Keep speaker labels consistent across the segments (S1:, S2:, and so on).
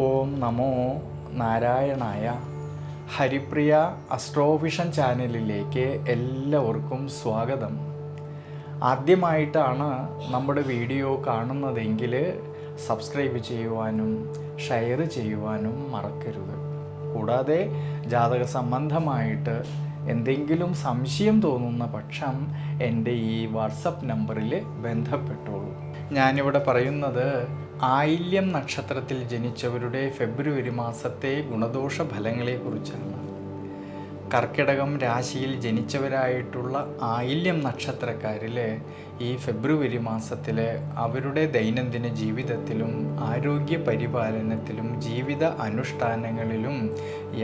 S1: ഓം നമോ നാരായണായ. ഹരിപ്രിയ അസ്ട്രോവിഷൻ ചാനലിലേക്ക് എല്ലാവർക്കും സ്വാഗതം. ആദ്യമായിട്ടാണ് നമ്മുടെ വീഡിയോ കാണുന്നതെങ്കിൽ സബ്സ്ക്രൈബ് ചെയ്യുവാനും ഷെയർ ചെയ്യുവാനും മറക്കരുത്. കൂടാതെ ജാതക സംബന്ധമായിട്ട് എന്തെങ്കിലും സംശയം തോന്നുന്ന പക്ഷം എൻ്റെ ഈ വാട്സപ്പ് നമ്പറിൽ ബന്ധപ്പെട്ടോളൂ. ഞാനിവിടെ പറയുന്നത് ആയില്യം നക്ഷത്രത്തിൽ ജനിച്ചവരുടെ ഫെബ്രുവരി മാസത്തെ ഗുണദോഷ ഫലങ്ങളെക്കുറിച്ചാണ്. കർക്കിടകം രാശിയിൽ ജനിച്ചവരായിട്ടുള്ള ആയില്യം നക്ഷത്രക്കാരിൽ ഈ ഫെബ്രുവരി മാസത്തിൽ അവരുടെ ദൈനംദിന ജീവിതത്തിലും ആരോഗ്യ പരിപാലനത്തിലും ജീവിത അനുഷ്ഠാനങ്ങളിലും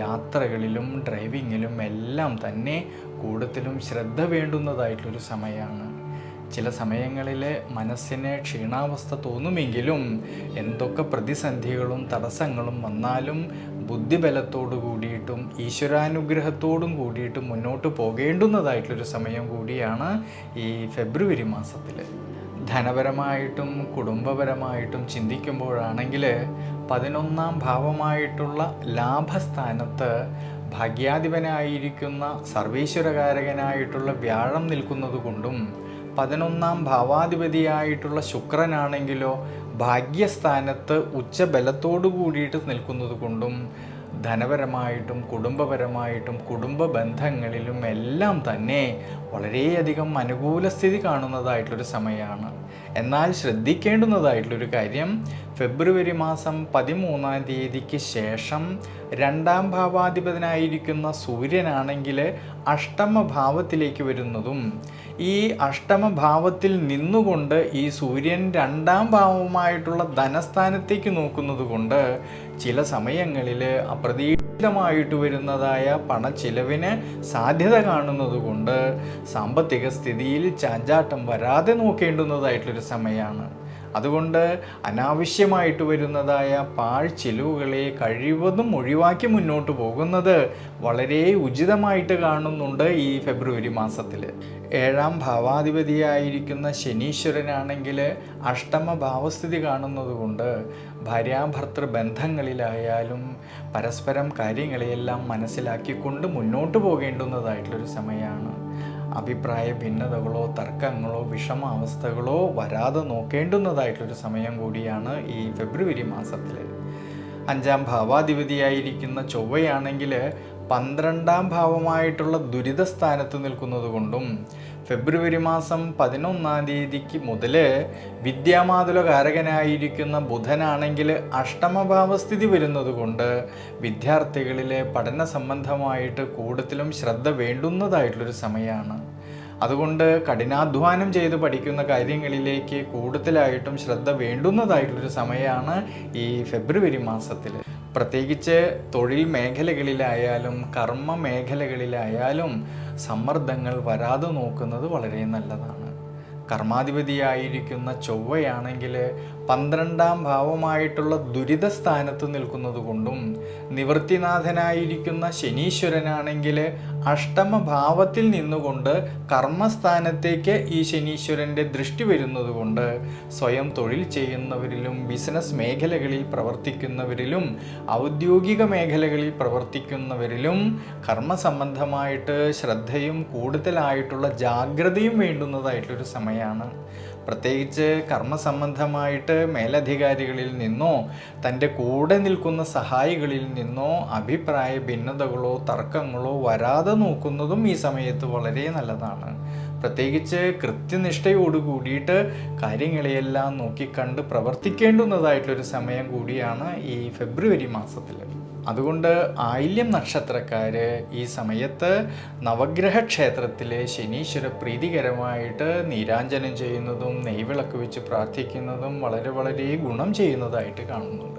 S1: യാത്രകളിലും ഡ്രൈവിങ്ങിലും എല്ലാം തന്നെ കൂടുതലും ശ്രദ്ധ വേണ്ടുന്നതായിട്ടൊരു സമയമാണ്. ചില സമയങ്ങളിൽ മനസ്സിന് ക്ഷീണാവസ്ഥ തോന്നുമെങ്കിലും എന്തൊക്കെ പ്രതിസന്ധികളും തടസ്സങ്ങളും വന്നാലും ബുദ്ധിബലത്തോടു കൂടിയിട്ടും ഈശ്വരാനുഗ്രഹത്തോടും കൂടിയിട്ടും മുന്നോട്ട് പോകേണ്ടുന്നതായിട്ടുള്ളൊരു സമയം കൂടിയാണ് ഈ ഫെബ്രുവരി മാസത്തിൽ. ധനപരമായിട്ടും കുടുംബപരമായിട്ടും ചിന്തിക്കുമ്പോഴാണെങ്കിൽ 11ാം ഭാവമായിട്ടുള്ള ലാഭസ്ഥാനത്ത് ഭാഗ്യാധിപനായിരിക്കുന്ന സർവീശ്വരകാരകനായിട്ടുള്ള വ്യാഴം നിൽക്കുന്നത് കൊണ്ടും 11ാം ഭാവാധിപതിയായിട്ടുള്ള ശുക്രനാണെങ്കിലോ ഭാഗ്യസ്ഥാനത്ത് ഉച്ചബലത്തോടു കൂടിയിട്ട് നിൽക്കുന്നത് കൊണ്ടും ധനപരമായിട്ടും കുടുംബപരമായിട്ടും കുടുംബ ബന്ധങ്ങളിലും എല്ലാം തന്നെ വളരെയധികം അനുകൂല സ്ഥിതി കാണുന്നതായിട്ടുള്ളൊരു സമയമാണ്. എന്നാൽ ശ്രദ്ധിക്കേണ്ടുന്നതായിട്ടുള്ളൊരു കാര്യം, ഫെബ്രുവരി മാസം 13ാം തീയതിക്ക് ശേഷം 2ാം ഭാവാധിപതിനായിരിക്കുന്ന സൂര്യനാണെങ്കിൽ അഷ്ടമഭാവത്തിലേക്ക് വരുന്നതും ഈ അഷ്ടമഭാവത്തിൽ നിന്നുകൊണ്ട് ഈ സൂര്യൻ 2ാം ഭാവമായിട്ടുള്ള ധനസ്ഥാനത്തേക്ക് നോക്കുന്നത് കൊണ്ട് ചില സമയങ്ങളിൽ അപ്രതീക്ഷിതമായിട്ട് വരുന്നതായ പണച്ചിലവിന് സാധ്യത കാണുന്നത് കൊണ്ട് സാമ്പത്തിക സ്ഥിതിയിൽ ചാഞ്ചാട്ടം വരാതെ നോക്കേണ്ടുന്നതായിട്ടുള്ളൊരു സമയമാണ്. അതുകൊണ്ട് അനാവശ്യമായിട്ട് വരുന്നതായ പാഴ്ചിലവുകളെ കഴിവതും ഒഴിവാക്കി മുന്നോട്ട് പോകുന്നത് വളരെ ഉചിതമായിട്ട് കാണുന്നുണ്ട് ഈ ഫെബ്രുവരി മാസത്തിൽ. 7ാം ഭാവാധിപതിയായിരിക്കുന്ന ശനീശ്വരനാണെങ്കിൽ അഷ്ടമഭാവസ്ഥിതി കാണുന്നത് കൊണ്ട് ഭാര്യാഭർത്തൃ ബന്ധങ്ങളിലായാലും പരസ്പരം കാര്യങ്ങളെയെല്ലാം മനസ്സിലാക്കിക്കൊണ്ട് മുന്നോട്ട് പോകേണ്ടുന്നതായിട്ടുള്ളൊരു സമയമാണ്. അഭിപ്രായ ഭിന്നതകളോ തർക്കങ്ങളോ വിഷമാവസ്ഥകളോ വരാതെ നോക്കേണ്ടുന്നതായിട്ടൊരു സമയം കൂടിയാണ് ഈ ഫെബ്രുവരി മാസത്തിൽ. 5ാം ഭാവാധിപതിയായിരിക്കുന്ന ചൊവ്വയാണെങ്കിൽ 12ാം ഭാവമായിട്ടുള്ള ദുരിതസ്ഥാനത്ത് നിൽക്കുന്നത് കൊണ്ടും ഫെബ്രുവരി മാസം 11ാം തീയതിക്ക് മുതൽ വിദ്യാമാതുലകാരകനായിരിക്കുന്ന ബുധനാണെങ്കിൽ അഷ്ടമഭാവസ്ഥിതി വരുന്നത് കൊണ്ട് വിദ്യാർത്ഥികളിലെ പഠന സംബന്ധമായിട്ട് കൂടുതലും ശ്രദ്ധ വേണ്ടുന്നതായിട്ടുള്ളൊരു സമയമാണ്. അതുകൊണ്ട് കഠിനാധ്വാനം ചെയ്ത് പഠിക്കുന്ന കാര്യങ്ങളിലേക്ക് കൂടുതലായിട്ടും ശ്രദ്ധ വേണ്ടുന്നതായിട്ടുള്ളൊരു സമയമാണ് ഈ ഫെബ്രുവരി മാസത്തിൽ. പ്രത്യേകിച്ച് തൊഴിൽ മേഖലകളിലായാലും കർമ്മ മേഖലകളിലായാലും സമ്മർദ്ദങ്ങൾ വരാതെ നോക്കുന്നത് വളരെ നല്ലതാണ്. കർമാധിപതിയായിരിക്കുന്ന ചൊവ്വയാണെങ്കിൽ 12ാം ഭാവമായിട്ടുള്ള ദുരിതസ്ഥാനത്ത് നിൽക്കുന്നത് കൊണ്ടും നിവൃത്തിനാഥനായിരിക്കുന്ന ശനീശ്വരനാണെങ്കിൽ അഷ്ടമഭാവത്തിൽ നിന്നുകൊണ്ട് കർമ്മസ്ഥാനത്തേക്ക് ഈ ശനീശ്വരൻ്റെ ദൃഷ്ടി വരുന്നത് കൊണ്ട് സ്വയം തൊഴിൽ ചെയ്യുന്നവരിലും ബിസിനസ് മേഖലകളിൽ പ്രവർത്തിക്കുന്നവരിലും ഔദ്യോഗിക മേഖലകളിൽ പ്രവർത്തിക്കുന്നവരിലും കർമ്മസംബന്ധമായിട്ട് ശ്രദ്ധയും കൂടുതലായിട്ടുള്ള ജാഗ്രതയും വേണ്ടുന്നതായിട്ടൊരു സമയമാണ്. പ്രത്യേകിച്ച് കർമ്മസംബന്ധമായിട്ട് മേലധികാരികളിൽ നിന്നോ തൻ്റെ കൂടെ നിൽക്കുന്ന സഹായികളിൽ നിന്നോ അഭിപ്രായ ഭിന്നതകളോ തർക്കങ്ങളോ വരാതെ നോക്കുന്നതും ഈ സമയത്ത് വളരെ നല്ലതാണ്. പ്രത്യേകിച്ച് കൃത്യനിഷ്ഠയോട് കൂടിയിട്ട് കാര്യങ്ങളെയെല്ലാം നോക്കിക്കണ്ട് പ്രവർത്തിക്കേണ്ടുന്നതായിട്ടൊരു സമയം കൂടിയാണ് ഈ ഫെബ്രുവരി മാസത്തിൽ. അതുകൊണ്ട് ആയില്യം നക്ഷത്രക്കാർ ഈ സമയത്ത് നവഗ്രഹ ക്ഷേത്രത്തിലെ ശനീശ്വര പ്രീതികരമായിട്ട് നീരാഞ്ജനം ചെയ്യുന്നതും നെയ്വിളക്ക് വെച്ച് പ്രാർത്ഥിക്കുന്നതും വളരെ വളരെ ഗുണം ചെയ്യുന്നതായിട്ട് കാണുന്നുണ്ട്.